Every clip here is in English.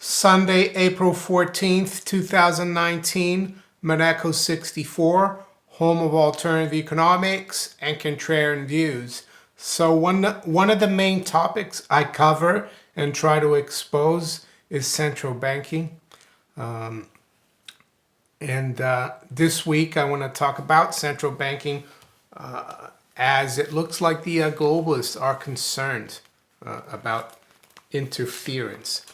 Sunday, April 14th, 2019, Maneco 64, home of alternative economics and contrarian views. So one of the main topics I cover and try to expose is central banking. This week I want to talk about central banking as it looks like the globalists are concerned about interference.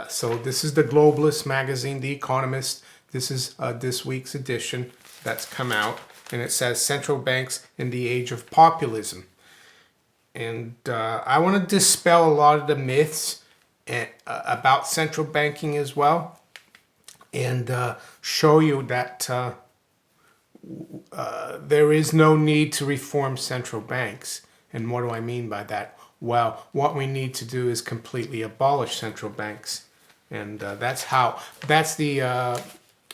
So this is the Globalist magazine, The Economist. This is this week's edition that's come out, and it says Central Banks in the Age of Populism. And I want to dispel a lot of the myths about central banking as well, and show you that there is no need to reform central banks. And what do I mean by that? Well, what we need to do is completely abolish central banks. And that's the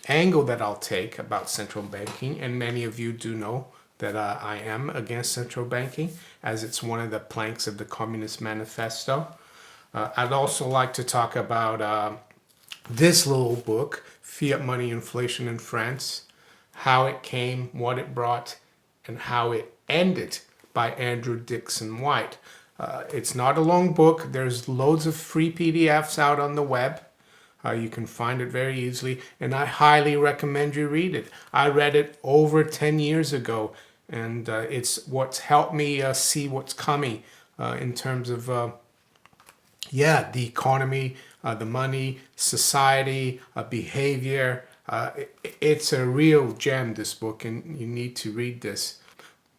angle that I'll take about central banking. And many of you do know that I am against central banking, as it's one of the planks of the Communist Manifesto. I'd also like to talk about this little book, Fiat Money, Inflation in France, how it came, what it brought, and how it ended, by Andrew Dixon White. It's not a long book. There's loads of free PDFs out on the web. You can find it very easily, and I highly recommend you read it. I read it over 10 years ago, and it's what's helped me see what's coming in terms of the economy, the money, society, behavior. It's a real gem, this book, and you need to read this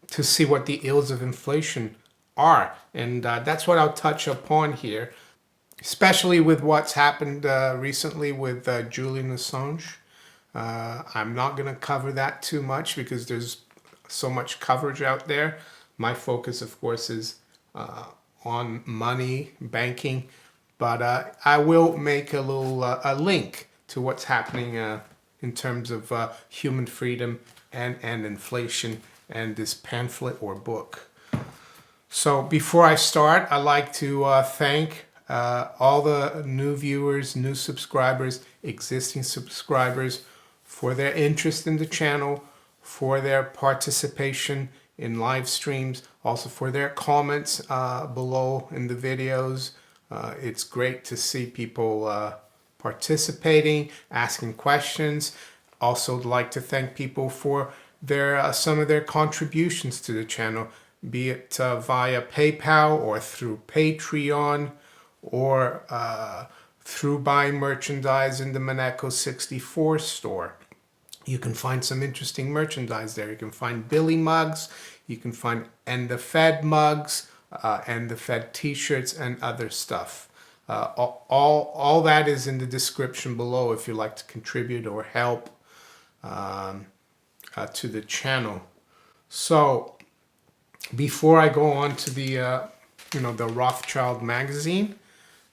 to see what the ills of inflation are. And that's what I'll touch upon here, especially with what's happened recently with Julian Assange. I'm not going to cover that too much because there's so much coverage out there. My focus, of course, is on money, banking, but I will make a little a link to what's happening in terms of human freedom and inflation and this pamphlet or book. So before I start, I'd like to thank all the new viewers, new subscribers, existing subscribers for their interest in the channel, for their participation in live streams, also for their comments below in the videos. It's great to see people participating, asking questions. Also like to thank people for some of their contributions to the channel, be it via PayPal or through Patreon or through buying merchandise in the Maneco 64 store. You can find some interesting merchandise there. You can find Billy mugs, you can find End the Fed mugs, End the Fed t-shirts, and other stuff. All that is in the description below if you'd like to contribute or help to the channel. So before I go on to the the Rothschild magazine,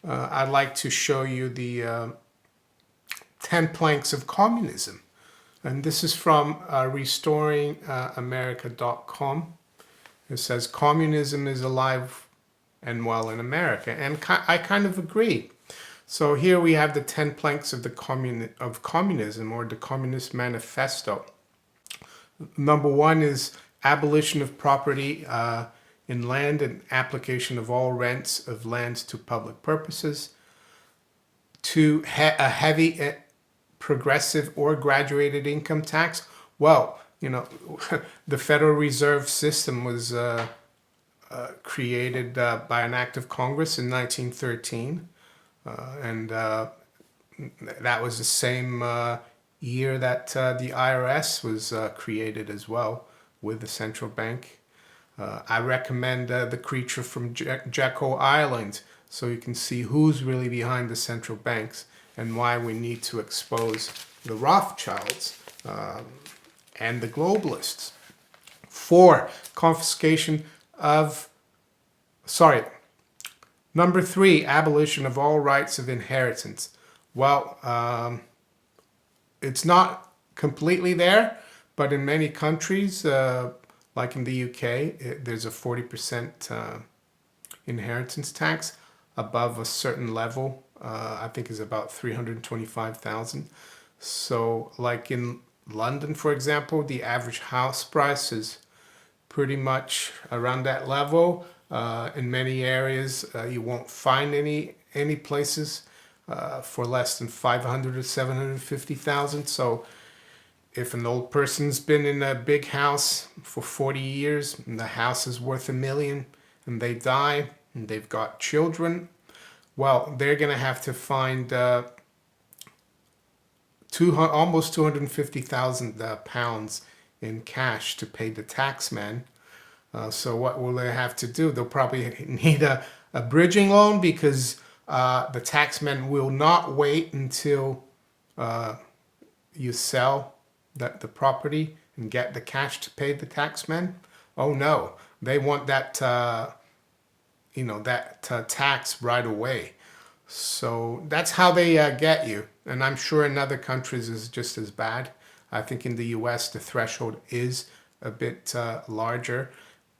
I'd like to show you the 10 Planks of Communism, and this is from restoringamerica.com. It says communism is alive and well in America, and I kind of agree. So here we have the 10 planks of communism, or the Communist Manifesto. Number 1 is abolition of property in land and application of all rents of lands to public purposes. 2, a heavy progressive or graduated income tax. Well, the Federal Reserve System was created by an act of Congress in 1913. And that was the same year that the IRS was created as well, with the central bank. I recommend The Creature from Jekyll Island, so you can see who's really behind the central banks and why we need to expose the Rothschilds and the globalists. 4, confiscation of, Number 3, abolition of all rights of inheritance. Well, it's not completely there, but in many countries, like in the UK, there's a 40% inheritance tax. above a certain level. I think is about 325,000. So like in London, for example, the average house price is pretty much around that level. In many areas, you won't find any places for less than 500 or 750,000. So if an old person's been in a big house for 40 years and the house is worth $1 million and they die and they've got children, well, they're going to have to find almost 250,000 pounds in cash to pay the taxman. So what will they have to do? They'll probably need a bridging loan, because the taxman will not wait until you sell the property and get the cash to pay the taxman. Oh no, they want that tax right away. So that's how they get you. And I'm sure in other countries is just as bad. I think in the US the threshold is a bit larger.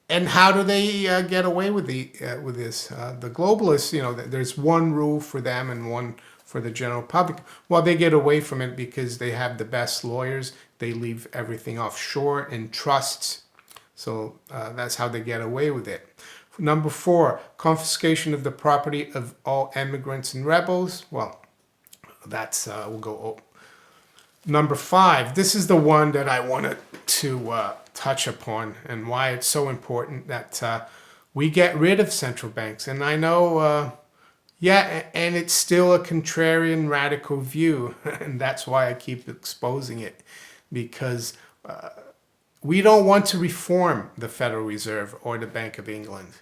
And how do they get away with this? The globalists, there's one rule for them and one for the general public. Well, they get away from it because they have the best lawyers. They leave everything offshore in trusts. So that's how they get away with it. Number 4, confiscation of the property of all immigrants and rebels. Well, that's, we'll go. Number 5, this is the one that I wanted to touch upon, and why it's so important that we get rid of central banks. And I know, and it's still a contrarian radical view, and that's why I keep exposing it, because we don't want to reform the Federal Reserve or the Bank of England.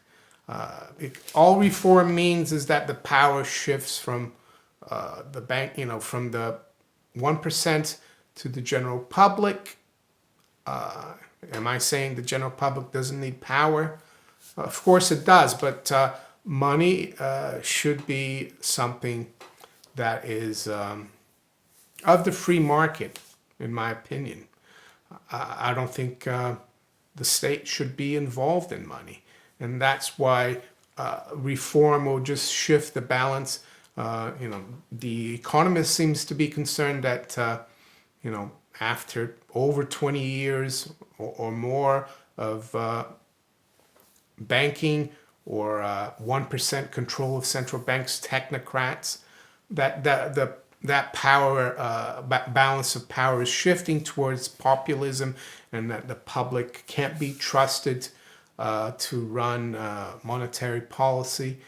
All reform means is that the power shifts from the bank, from the 1% to the general public. Am I saying the general public doesn't need power? Of course it does, but money should be something that is of the free market, in my opinion. I don't think the state should be involved in money. And that's why reform will just shift the balance. The economist seems to be concerned that, after over 20 years or more of banking or 1% control of central banks, technocrats, that power, balance of power is shifting towards populism, and that the public can't be trusted to run monetary policy.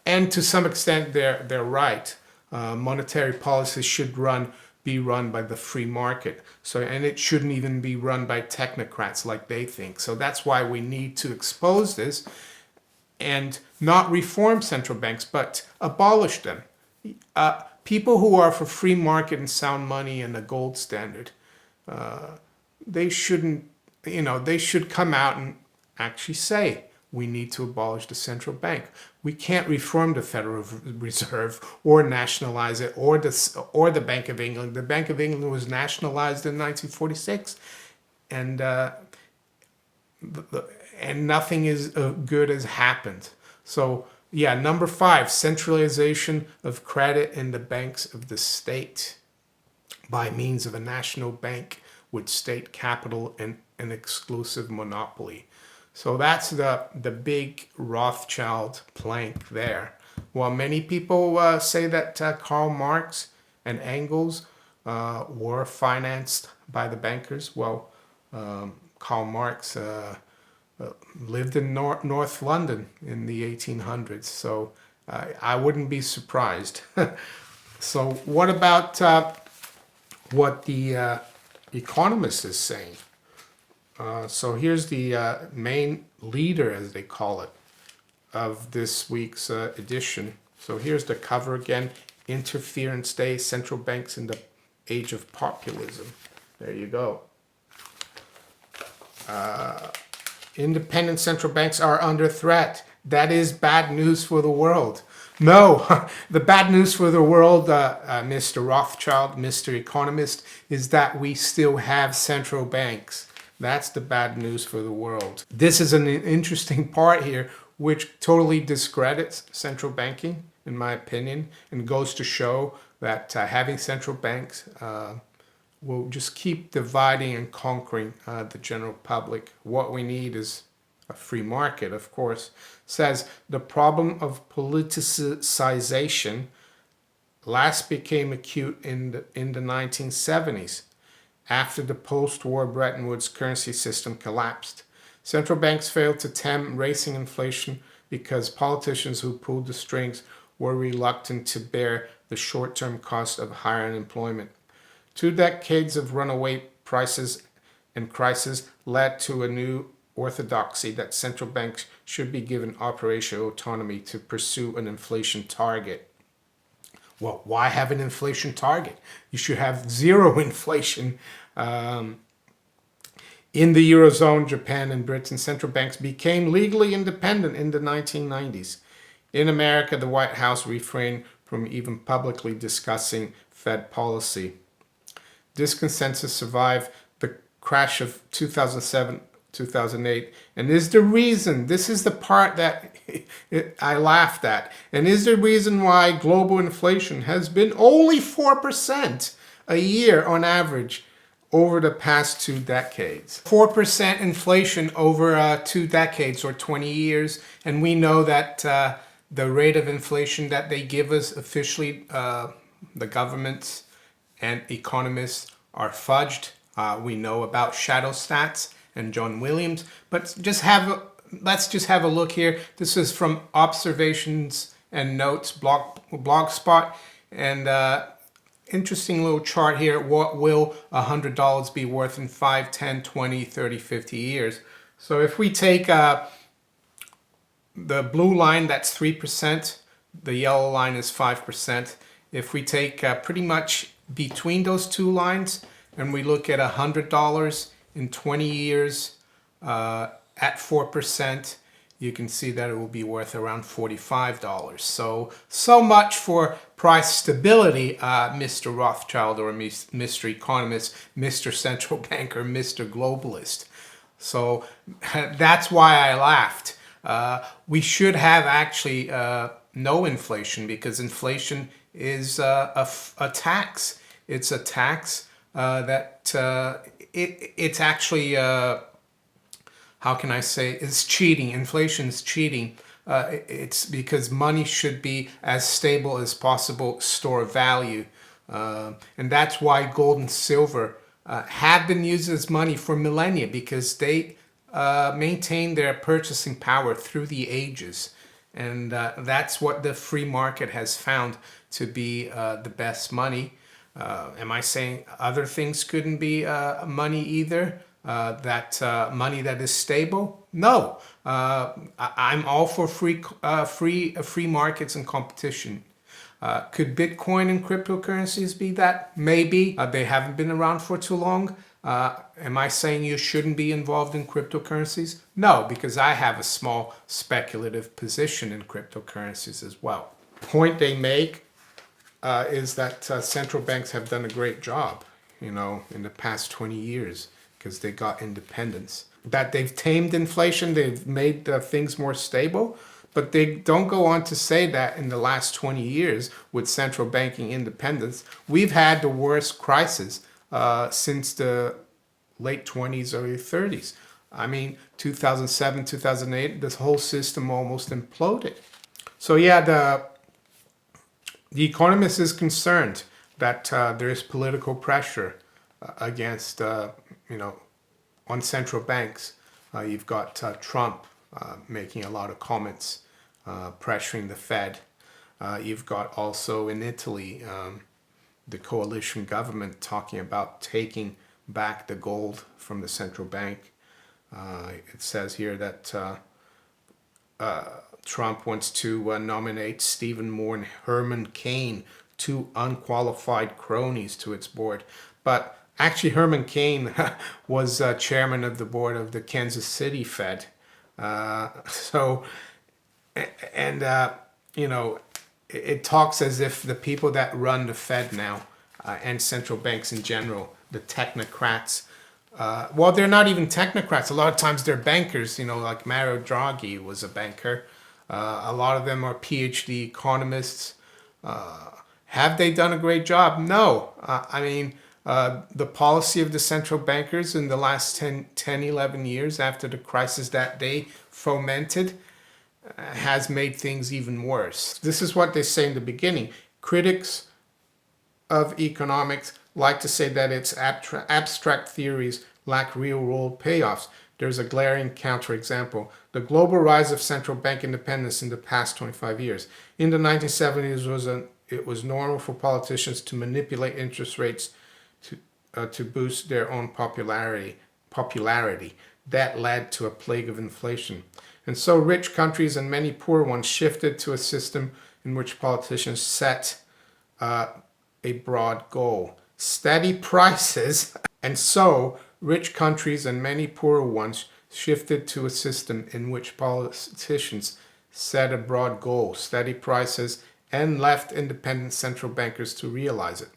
And to some extent, they're right. Monetary policy should be run by the free market. And it shouldn't even be run by technocrats like they think. So that's why we need to expose this and not reform central banks, but abolish them. People who are for free market and sound money and the gold standard, they shouldn't, they should come out and actually say, we need to abolish the central bank. We can't reform the Federal Reserve or nationalize it, or the Bank of England. The Bank of England was nationalized in 1946, and nothing is good has happened. So yeah, number 5, centralization of credit in the banks of the state by means of a national bank with state capital and an exclusive monopoly. So that's the big Rothschild plank there. While many people say that Karl Marx and Engels were financed by the bankers, well, Karl Marx lived in North London in the 1800s, so I wouldn't be surprised. So what about what the Economist is saying? So here's the main leader, as they call it, of this week's edition. So here's the cover again: Interference Day, Central Banks in the Age of Populism. There you go. Independent central banks are under threat. That is bad news for the world. No, the bad news for the world, Mr. Rothschild, Mr. Economist, is that we still have central banks. That's the bad news for the world. This is an interesting part here which totally discredits central banking, in my opinion, and goes to show that having central banks will just keep dividing and conquering the general public. What we need is a free market, of course. Says the problem of politicization last became acute in the 1970s after the post-war Bretton Woods currency system collapsed. Central banks failed to tame racing inflation because politicians who pulled the strings were reluctant to bear the short-term cost of higher unemployment. 2 decades of runaway prices and crisis led to a new orthodoxy that central banks should be given operational autonomy to pursue an inflation target. Well, why have an inflation target? You should have zero inflation. In the Eurozone, Japan and Britain, central banks became legally independent in the 1990s. In America, the White House refrained from even publicly discussing Fed policy. This consensus survived the crash of 2007, 2008, and is the reason, this is the part that I laughed at, and is the reason why global inflation has been only 4% a year on average over the past 2 decades. 4% inflation over 2 decades or 20 years, and we know that the rate of inflation that they give us officially, the governments and economists are fudged. We know about shadow stats and John Williams, but let's just have a look here. This is from Observations and Notes blogspot, and interesting little chart here. What will $100 be worth in 5, 10, 20, 30, 50 years? So if we take the blue line, that's 3%. The yellow line is 5%. If we take pretty much between those two lines and we look at $100 in 20 years at 4%, you can see that it will be worth around $45. So much for price stability, Mr. Rothschild or Mr. Economist, Mr. Central Banker, Mr. Globalist. So that's why I laughed. We should have actually no inflation, because inflation is a tax. It's a tax that it's actually, how can I say, it's cheating. Inflation is cheating. It's because money should be as stable as possible, store of value. And that's why gold and silver have been used as money for millennia, because they maintain their purchasing power through the ages. And that's what the free market has found to be the best money. Am I saying other things couldn't be money either? That money that is stable? No. I'm all for free markets and competition. Could Bitcoin and cryptocurrencies be that? Maybe. They haven't been around for too long. Am I saying you shouldn't be involved in cryptocurrencies? No, because I have a small speculative position in cryptocurrencies as well. Point they make is that central banks have done a great job, in the past 20 years, because they got independence. That they've tamed inflation, they've made things more stable, but they don't go on to say that in the last 20 years with central banking independence, we've had the worst crisis since the late 20s, early 30s. I mean, 2007, 2008, this whole system almost imploded. So yeah, the Economist is concerned that there is political pressure against, on central banks. You've got Trump making a lot of comments, pressuring the Fed. You've got also in Italy, the coalition government talking about taking back the gold from the central bank. It says here that Trump wants to nominate Stephen Moore and Herman Cain, 2 unqualified cronies, to its board. But actually, Herman Cain was chairman of the board of the Kansas City Fed. It talks as if the people that run the Fed now and central banks in general, the technocrats, Well, they're not even technocrats. A lot of times they're bankers, like Mario Draghi was a banker. A lot of them are PhD economists. Have they done a great job? No. The policy of the central bankers in the last 10, 11 years after the crisis that they fomented has made things even worse. This is what they say in the beginning. Critics of economics like to say that its abstract theories lack real-world payoffs. There's a glaring counterexample. The global rise of central bank independence in the past 25 years. In the 1970s, it was normal for politicians to manipulate interest rates to boost their own popularity. That led to a plague of inflation. And so rich countries and many poor ones shifted to a system in which politicians set a broad goal. Steady prices. And so rich countries and many poorer ones shifted to a system in which politicians set a broad goal, steady prices, and left independent central bankers to realize it.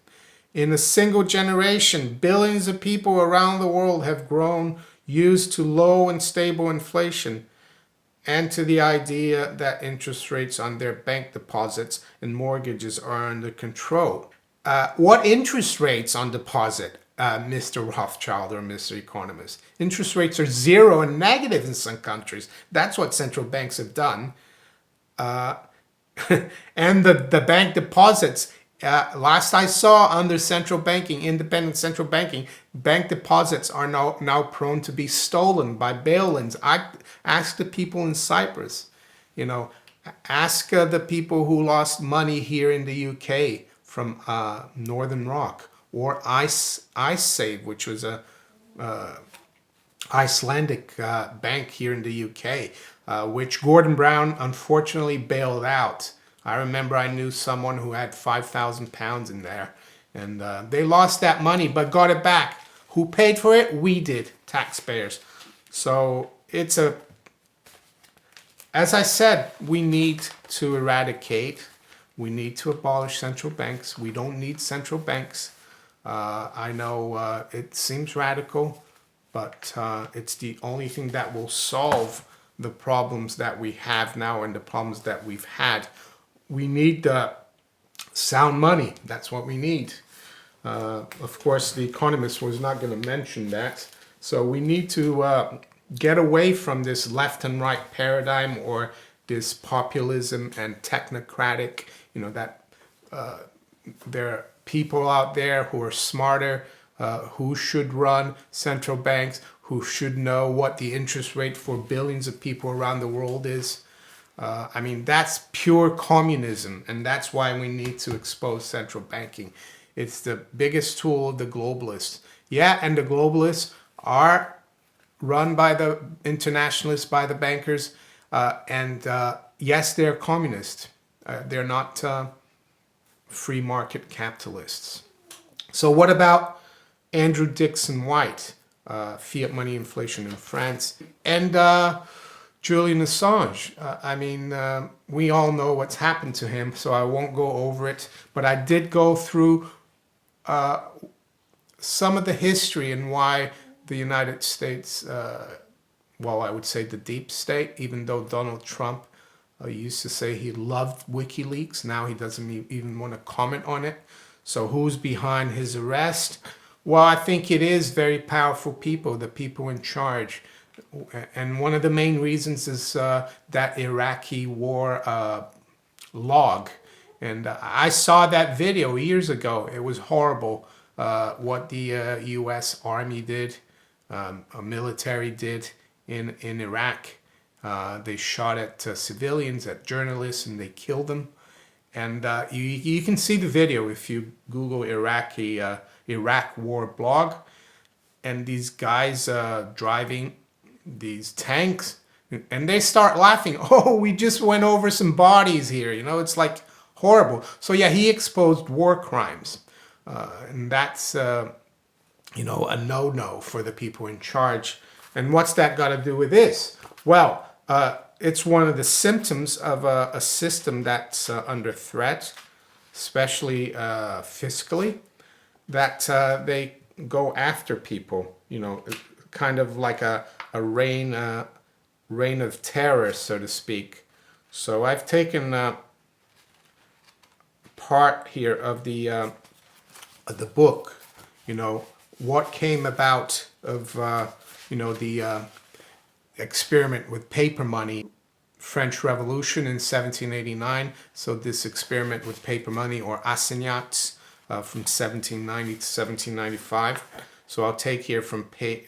In a single generation, billions of people around the world have grown used to low and stable inflation and to the idea that interest rates on their bank deposits and mortgages are under control. What interest rates on deposit, Mr. Rothschild or Mr. Economist? Interest rates are zero and negative in some countries. That's what central banks have done. And the bank deposits, last I saw under central banking, independent central banking, bank deposits are now prone to be stolen by bail-ins. I ask the people in Cyprus, ask the people who lost money here in the UK from Northern Rock, or IceSave, which was a Icelandic bank here in the UK, which Gordon Brown unfortunately bailed out. I remember I knew someone who had £5,000 in there, and they lost that money but got it back. Who paid for it? We did, taxpayers. So as I said, we need to eradicate. We need to abolish central banks. We don't need central banks. I know it seems radical, but it's the only thing that will solve the problems that we have now and the problems that we've had. We need sound money. That's what we need. Of course, the Economist was not going to mention that. So we need to get away from this left and right paradigm, or this populism and technocratic, that there are people out there who are smarter, who should run central banks, who should know what the interest rate for billions of people around the world is. That's pure communism, and that's why we need to expose central banking. It's the biggest tool of the globalists. Yeah, and the globalists are run by the internationalists, by the bankers, and yes, they're communist. They're not free market capitalists. So what about Andrew Dixon White, fiat money inflation in France, and Julian Assange? We all know what's happened to him, so I won't go over it. But I did go through some of the history and why the United States, I would say the deep state, even though Donald Trump used to say he loved WikiLeaks, now he doesn't even want to comment on it. So who's behind his arrest? Well, I think it is very powerful people, the people in charge. And one of the main reasons is that Iraqi war log. And I saw that video years ago. It was horrible what the U.S. Army did, military did in Iraq. They shot at civilians, at journalists, and they killed them. And you can see the video if you Google Iraq war blog. And these guys driving these tanks, and they start laughing. Oh, we just went over some bodies here. It's like horrible. So yeah, he exposed war crimes. And that's, a no-no for the people in charge. And what's that got to do with this? Well, it's one of the symptoms of a system that's under threat, especially fiscally, that they go after people, you know, kind of like a reign of terror, so to speak. So I've taken part here of the book, you know, what came about of you know, the experiment with paper money, French Revolution in 1789. So this experiment with paper money, or assignats, from 1790 to 1795. So I'll take here from page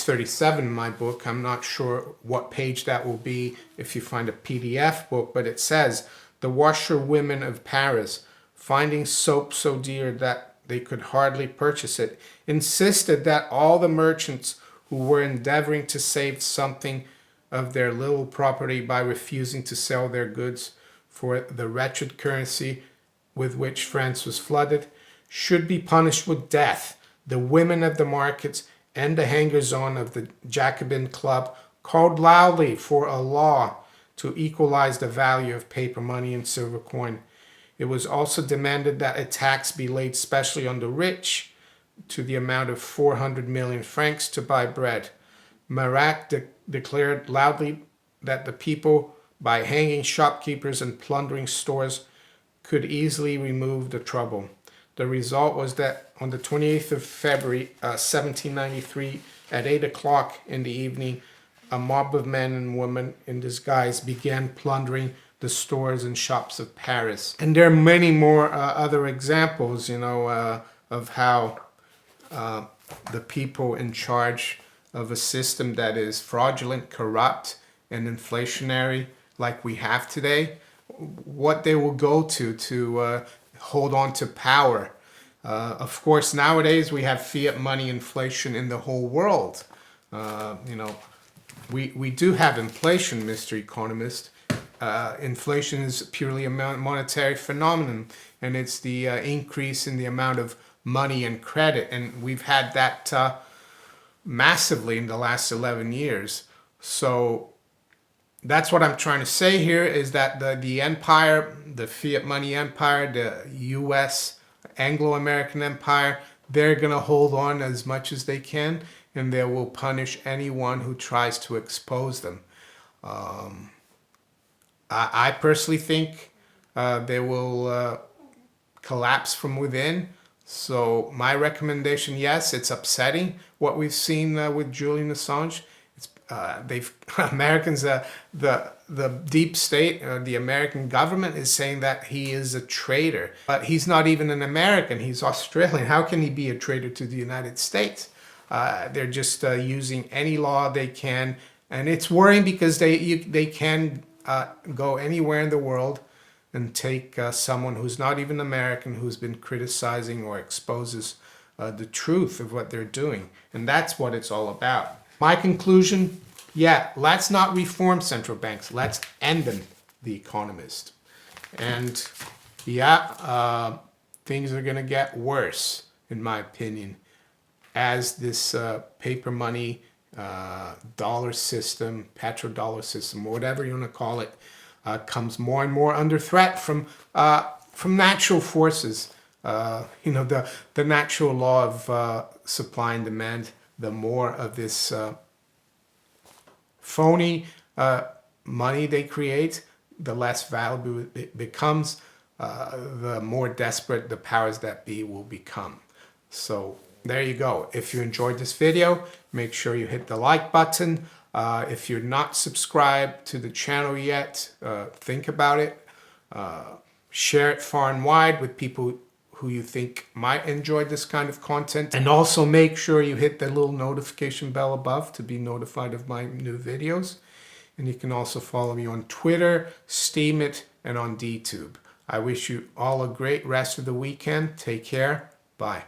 37 in my book. I'm not sure what page that will be if you find a PDF book, but it says, the washerwomen of Paris, finding soap so dear that they could hardly purchase it, insisted that all the merchants who were endeavoring to save something of their little property by refusing to sell their goods for the wretched currency with which France was flooded, should be punished with death. The women of the markets and the hangers-on of the Jacobin Club called loudly for a law to equalize the value of paper money and silver coin. It was also demanded that a tax be laid specially on the rich to the amount of 400 million francs to buy bread. Marat declared loudly that the people, by hanging shopkeepers and plundering stores, could easily remove the trouble. The result was that on the 28th of February 1793, at 8 o'clock in the evening, a mob of men and women in disguise began plundering the stores and shops of Paris. And there are many more other examples, you know, of how the people in charge of a system that is fraudulent, corrupt, and inflationary like we have today, what they will go to hold on to power. Of course, nowadays we have fiat money inflation in the whole world. You know, we do have inflation, Mr. Economist. Inflation is purely a monetary phenomenon, and it's the increase in the amount of money and credit, and we've had that massively in the last 11 years. So that's what I'm trying to say here, is that the empire, the fiat money empire, the US Anglo-American empire, they're going to hold on as much as they can, and they will punish anyone who tries to expose them. I personally think they will collapse from within. So my recommendation, yes, it's upsetting what we've seen with Julian Assange. They've Americans, the deep state, the American government is saying that he is a traitor, but he's not even an American. He's Australian. How can he be a traitor to the United States? They're just using any law they can, and it's worrying because they can go anywhere in the world and take someone who's not even American, who's been criticizing or exposes the truth of what they're doing. And that's what it's all about. My conclusion, yeah, let's not reform central banks. Let's end them, The Economist. And yeah, things are going to get worse, in my opinion, as this paper money dollar system, petrodollar system, whatever you want to call it, comes more and more under threat from natural forces. You know, the natural law of supply and demand. The more of this phony money they create, the less valuable it becomes, the more desperate the powers that be will become. So there you go. If you enjoyed this video, make sure you hit the like button. If you're not subscribed to the channel yet, think about it. Share it far and wide with people who you think might enjoy this kind of content. And also make sure you hit the little notification bell above to be notified of my new videos. And you can also follow me on Twitter, Steemit, and on DTube. I wish you all a great rest of the weekend. Take care. Bye.